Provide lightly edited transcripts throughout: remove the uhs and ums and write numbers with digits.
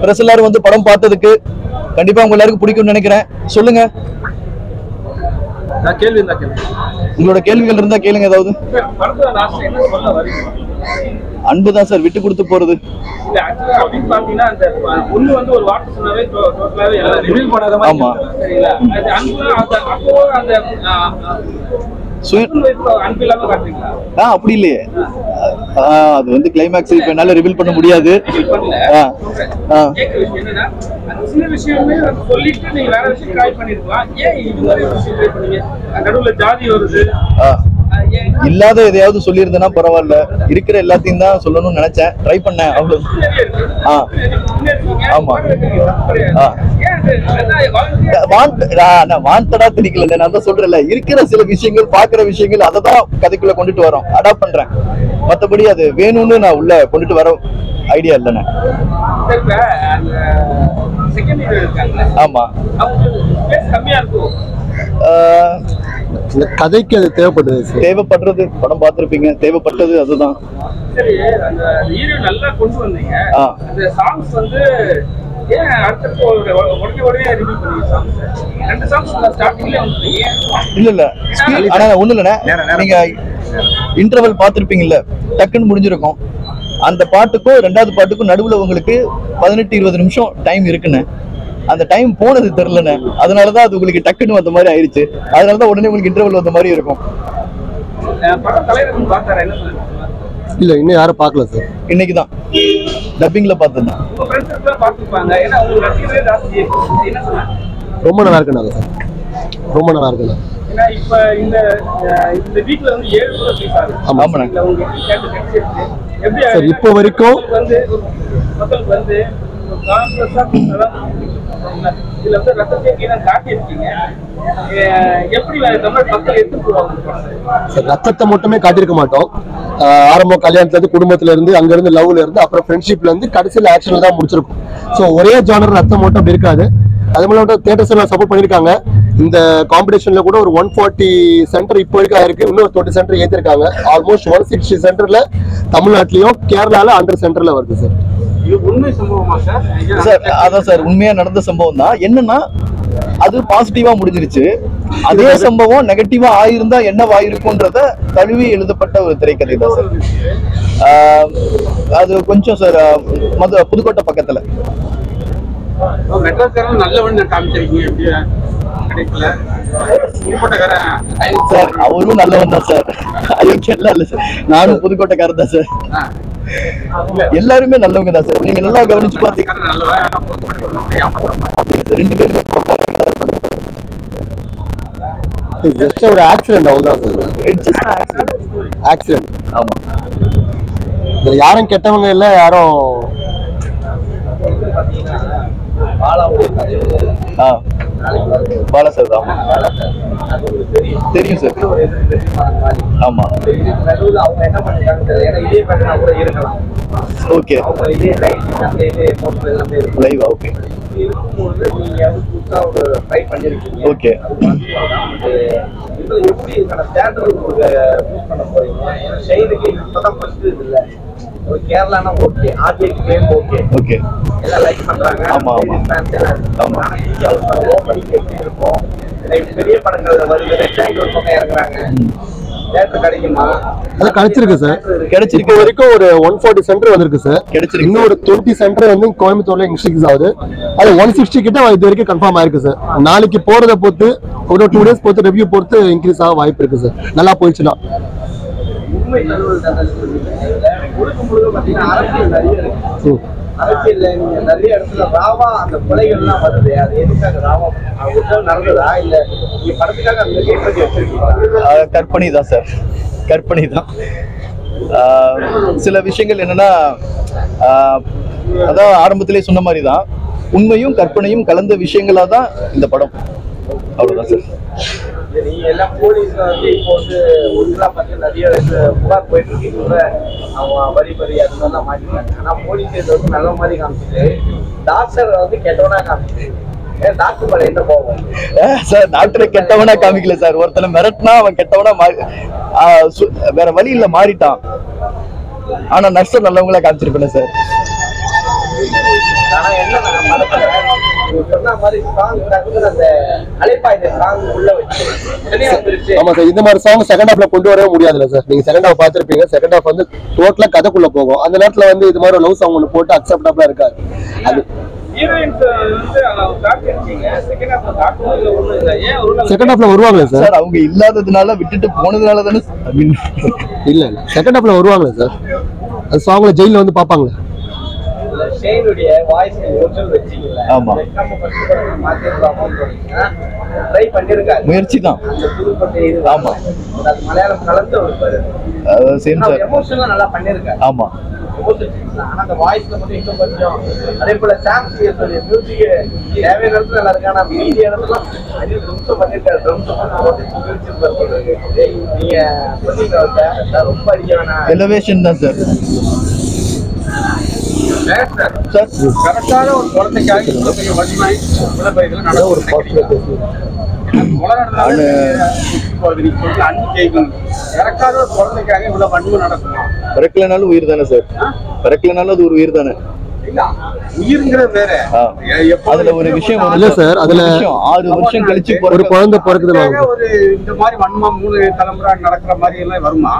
Press எல்லாரும் வந்து படம் பார்த்ததுக்கு கண்டிப்பா உங்க எல்லாருக்கும் பிடிக்கும்னு நினைக்கிறேன். சொல்லுங்க, உங்களோட கேள்விகள் இருந்தா கேளுங்க. ஏதாவது அன்புதான் சார், விட்டு கொடுத்து போறது. ஆமா, அப்படி இல்லையே. அது வந்து கிளைமேக்ஸ் இப்ப என்னால ரிவீல் பண்ண முடியாது. இல்லாத எதையாவது சொல்லியிருந்தேன்னா பரவாயில்ல, இருக்கிற எல்லாத்தையும் தான் சொல்லணும்னு நினைச்சேன், ட்ரை பண்ணேன், அவ்வளவு. ஆமா, வாண்டடா திணிக்கல, நான் தான் சொல்றேன்ல, இருக்கிற சில விஷயங்கள், பாக்குற விஷயங்கள், அதை தான் கதைக்குள்ள கொண்டுட்டு வரோம், அடாப்ட் பண்றேன். மத்தபடி அது வேணும்னு நான் உள்ள கொண்டுட்டு வர ஐடியா இல்லைண்ணே. ஆமா, கதைக்கு அது தேவைப்படுறது படம் பார்த்திருப்பீங்க, தேவைப்பட்டது அதுதான். இல்ல இல்ல, ஆனா ஒண்ணு இல்லண்ணே, நீங்க இன்டர்வல் பார்த்திருப்பீங்கல்ல, டக்குன்னு முடிஞ்சிருக்கும். அந்த பாட்டுக்கும் ரெண்டாவது பாட்டுக்கும் நடுவுல உங்களுக்கு 18-20 நிமிஷம் டைம் இருக்குன்னு. அந்த டைம் போனது தெரியலண்ணே, அதனாலதான் அது உங்களுக்கு டக்குன்னு வந்த மாதிரி ஆயிடுச்சு. அதனாலதான் உடனே உங்களுக்கு இன்டர்வல் வந்த மாதிரி இருக்கும். இல்ல, இன்னும் யாரும் பார்க்கல சார். இன்னைக்குதான் டப்பிங்ல பார்த்தேன். ரொம்ப நல்லா இருக்குண்ணா சார், ரொம்ப நல்லா இருக்குண்ணா. சார் இப்போ வரைக்கும் ரத்தத்தை மட்டுமே காட்டியிருக்க மாட்டோம். ஆரம்ப கல்யாணத்துல இருந்து, குடும்பத்துல இருந்து, அங்க இருந்து லவ்ல இருந்து, அப்புறம் ஃப்ரெண்ட்ஷிப்ல இருந்து, கடைசியில ஆக்ஷன்ல தான் முடிச்சிருக்கும். ஸோ ஒரே ஜானர் ரத்தம் மட்டும் அப்படி இருக்காது. அது மூலம் தியேட்டர்ஸ் எல்லாம் சப்போர்ட் பண்ணிருக்காங்க. இந்த காம்படிஷன்ல கூட ஒரு 140 சென்டர் இப்போ வரைக்கும் ஆயிருக்கு. இன்னும் 20 சென்டர் ஏற்றிருக்காங்க. ஆல்மோஸ்ட் 160 சென்டர்ல தமிழ்நாட்டிலையும் கேரளால 100 சென்டர்ல வருது சார். சார் அதான் சார், உண்மையா நடந்த சம்பவம் தான். என்னன்னா அது பாசிட்டிவா முடிஞ்சிருச்சு. அதே சம்பவம் நெகட்டிவா ஆயிருந்தா என்னவாயிருக்கும்ன்றத தழுவி எழுதப்பட்ட ஒரு திரைக்கதை தான் சார். அது கொஞ்சம் சார் புதுக்கோட்டை பக்கத்துல. சார் அவரும் நல்லவன் தான் சார், அயோக்கியெல்லாம் இல்ல சார். நானும் புதுக்கோட்டைக்காரர் தான் சார். எல்லாருமே நல்லவங்க தான் சார். நீங்க நல்லா கவனிச்சு பாத்தீங்கன்னா 2 பேருமே ஜஸ்ட் ஒரு ஆக்சிடென்ட் அவ்வளவுதான் சார். ஆக்சிடென்ட். ஆமா, இதுல யாரும் கெட்டவங்க இல்ல, யாரும் பாலா சார். ஆமா தெரியும் சார். ஆமா, ஓகே, லைவ். Okay okay. கேரளானா ஓகே, ஆர்ஜேக்கு கேம் ஓகே, ஓகே, எல்லாம் லைக் பண்றாங்க. ஆமா ஆமா ஆமா. பெரிய படங்கள் வருது, ரெட் ஒரு பக்கம் இறங்குறாங்க. தியேட்டர் கிடைக்குமா? அது கிடைச்சிருக்கு சார், கிடைச்சிருக்கு. வரைக்கும் ஒரு 140 சென்டர் வந்திருக்கு சார். கிடைச்சிருக்கு. இன்னும் ஒரு 20 சென்டர் வந்து கோயம்புத்தூர்ல இன்ஸ்டிக்ஸ் ஆகுது. அது 160 கிட்ட இது வரைக்கும் கன்ஃபார்ம் ஆயிருக்கு சார். நாளைக்கு போறதை பொறுத்து, ஒரு 2 days பொறுத்து, ரிவ்யூ பொறுத்து இன்க்ரீஸ் ஆக வாய்ப்பு இருக்கு சார், நல்லா போயிடுச்சுன்னா. உண்மை தகவல் முழுக்க முழுக்க பாத்தீங்கன்னா அரசியல் நிறைய இருக்கு. அரசியல்ல நீங்க நிறைய இடத்துல ராவா அந்த கொலைகள்லாம் வருது. அது எதுக்காக ராவா நடந்ததா இல்ல நீங்க படத்துக்காக அந்த ஏற்படுத்தி வச்சிருக்கீங்களா? கற்பனை தான் சார், கற்பனை தான். சில விஷயங்கள் என்னன்னா, அதான் ஆரம்பத்திலே சொன்ன மாதிரி தான், உண்மையும் கற்பனையும் கலந்த விஷயங்களா தான் இந்த படம். அவ்வளவுதான் சார். நீங்க எல்லாம் போலீஸ் வந்து இப்போ வந்து ஒழுங்கா பார்த்து நிறைய புகார் போயிட்டு இருக்கீங்க. அவங்க வரி அது மாதிரிலாம் மாட்டிக்கிறாங்க. ஆனா போலீஸ் இது வந்து நல்ல மாதிரி காமிச்சிட்டு, டாக்டர் வந்து கெட்டவனா காமிச்சிட்டு, டாக்டர் மேல என்ன போகும் சார்? டாக்டரை கெட்டவனா காமிக்கல சார். ஒருத்தனை மிரட்டினா அவன் கெட்டவனா வேற வழி இல்ல மாறிட்டான். ஆனா நர்ஸை நல்லவங்களா காமிச்சிருப்பேன் சார். ஆனா என்ன படத்துல நீங்க சொன்ன மாதிரி சாங் அந்த அலைப்பாயுதே சாங் உள்ள வச்சு வந்துருச்சு. ஆமா சார், இந்த மாதிரி சாங் செகண்ட் ஹாஃப்ல கொண்டு வரவே முடியாதுல்ல சார். நீங்க செகண்ட் ஹாஃப் பாத்திருப்பீங்க, செகண்ட் ஹாஃப் வந்து டோட்டலா கதைக்குள்ள போகும். அந்த நேரத்துல வந்து இது மாதிரி லவ் சாங் ஒன்று போட்டு அக்செப்டபிளா இருக்காது. அது செகண்ட் ஹாஃப்ல வருவாங்களே சார். அவங்க இல்லாததுனால விட்டுட்டு போனதுனால தானே. இல்ல இல்ல செகண்ட் ஹாஃப்ல வருவாங்களே சார். அது சாங்ல ஜெயில வந்து பாப்பாங்களே. ஷேனுடைய வாய்ஸ் ஒரிஜினல் வெச்சீங்கல. ஆமா. நம்ம ஃபர்ஸ்ட் படம் மாத்திரலாம்னு சொல்றீங்க. ட்ரை பண்ணிருக்காங்க. முயற்சி தான். அந்த புதுப்பட்ட இது. ஆமா. அது மலையாளம் கலந்து ஒரு பாரு. Same sir. எமோஷனலா நல்லா பண்ணிருக்காங்க. ஆமா. ஆனா அந்த வாய்ஸ்ல மட்டும் இன்னும் கொஞ்சம் அதே போல சாம்ஸ் சொல்லிய மியூசிக் தேவையான இடத்துல நல்லா இருக்கு. ஆனா மீடியா இடத்துல அது ட்ரம்ஸ் பண்ணிருக்காரு. ட்ரம்ஸ் போட்டு மியூசிக் பண்ணுறது நீங்க சொன்னீங்க ரொம்ப அடிக்க வேணாம். எலிவேஷன் தான் சார். சார் கரெக்டான ஒரு குழந்தைக்காக இவ்வளவு பெரிய வன்மை இவ்வளவு பெரிய இதெல்லாம் நடக்கும் ஒரு கரெக்டான ஒரு குழந்தைக்காக இவ்வளவு வன்மை நடக்குமா? பிறக்கலனாலும் உயிர் தானே சார். பிறக்கலனாலும் அது ஒரு உயிர் தானே. உயிருங்கிறது வேற. அதுல ஒரு விஷயம் இல்ல சார், அதுல 6 வருஷம் கழிச்சு ஒரு குழந்தை பிறக்குது. ஒரு இந்த மாதிரி வன்மம் 3 தலைமுறை நடக்கிற மாதிரி எல்லாம் வருமா?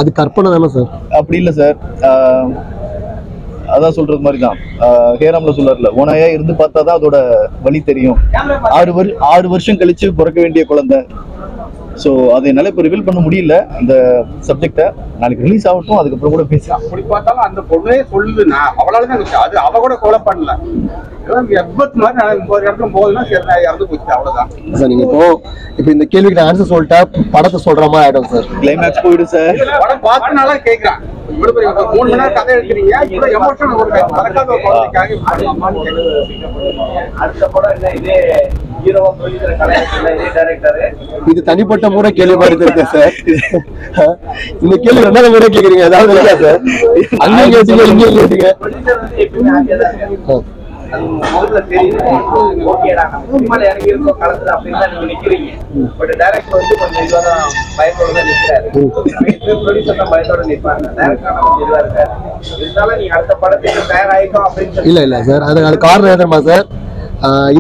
அது கற்பனை தானே சார். அப்படி இல்ல சார். அதான் சொல்றது மாதிரி தான். ஹேராம்ல சொல்றாருல, ஓனாயா இருந்து பார்த்தாதான் அதோட வலி தெரியும். 6 வருஷம் கழிச்சு பிறக்க வேண்டிய குழந்தை. ஸோ அதை என்னால் இப்போ ரிவீல் பண்ண முடியல அந்த சப்ஜெக்டை. நாளைக்கு ரிலீஸ் ஆகட்டும், அதுக்கப்புறம் கூட பேசலாம். அப்படி பார்த்தாலும் அந்த பொண்ணே சொல்லுது, நான் அவளால தான் அது அவ கூட கொலை பண்ணல. நீங்க இப்போ இந்த கேள்விக்கு நான் ஆன்சர் சொல்லிட்டா படத்தை சொல்ற மாதிரி ஆயிடும் சார். கிளைமேக்ஸ் போயிடும் சார். படம் பார்த்தனால கேட்கிறேன். 3 மணி நேரம் கதை எடுக்கிறீங்க, இவ்வளவு எமோஷனல் ஒரு மறக்காத ஒரு குழந்தைக்காக அடுத்த படம் என்ன இதே ஹீரோவா சொல்லிக்கிற கலைஞர் இதே டைரக்டர். இது தனிப்பட்ட முறை கேள்விப்பட்டிருக்கேன் சார். இந்த கேள்வி 2வது முறை கேக்குறீங்க. ஏதாவது இருக்கா சார்? அங்கே கேட்டீங்க, இங்கே கேட்டீங்க. எப்பவுமே ஆசையா தான் இருக்கு. அது முதல்ல தெரியுது, ஓகேடா நம்ம இறங்கி இருக்கோம் கலந்துரு அப்படின்னு தான் நீங்க நிக்கிறீங்க. பட் டைரக்டர் வந்து கொஞ்சம் இதுவாதான் பயத்தோட தான் நிற்கிறாரு. ப்ரொடியூசர் தான் பயத்தோட நிற்பாங்க. டைரக்டர் கொஞ்சம் இதுவா இருக்காரு. இருந்தாலும் நீங்க அடுத்த படத்துக்கு தயாராயிட்டோம் அப்படின்னு இல்ல இல்ல சார், அது காரணம் என்னமா சார்,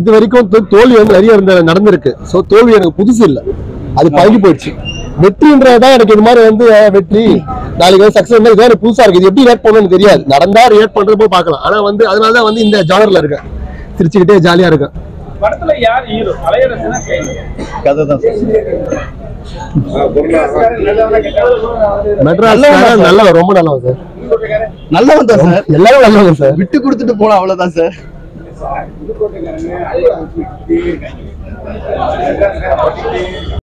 இது வரைக்கும் தோல்வி வந்து நிறைய நடந்திருக்கு. ஸோ தோல்வி எனக்கு புதுசு இல்லை, அது பழகி போயிடுச்சு. வெற்றின்றதான் எனக்கு இது மாதிரி வந்து வெற்றி, நாளைக்கு வந்து சக்சஸ் இது எனக்கு புதுசா இருக்கு. இது எப்படி ரியாக்ட் பண்ணணும்னு தெரியாது. நடந்தா ரியாக்ட் பண்றது போய் பார்க்கலாம். ஆனா வந்து அதனாலதான் வந்து இந்த ஜானர்ல இருக்கேன், சிரிச்சுக்கிட்டே ஜாலியா இருக்கேன். படத்துல யார் ஹீரோ? கலையரசனா கதை தான் மெட்ராஸ் நல்லவன், ரொம்ப நல்லவன் சார். நல்லவன் தான் சார். எல்லாரும் நல்லவன் சார். விட்டு கொடுத்துட்டு போனா அவ்வளவுதான் சார்.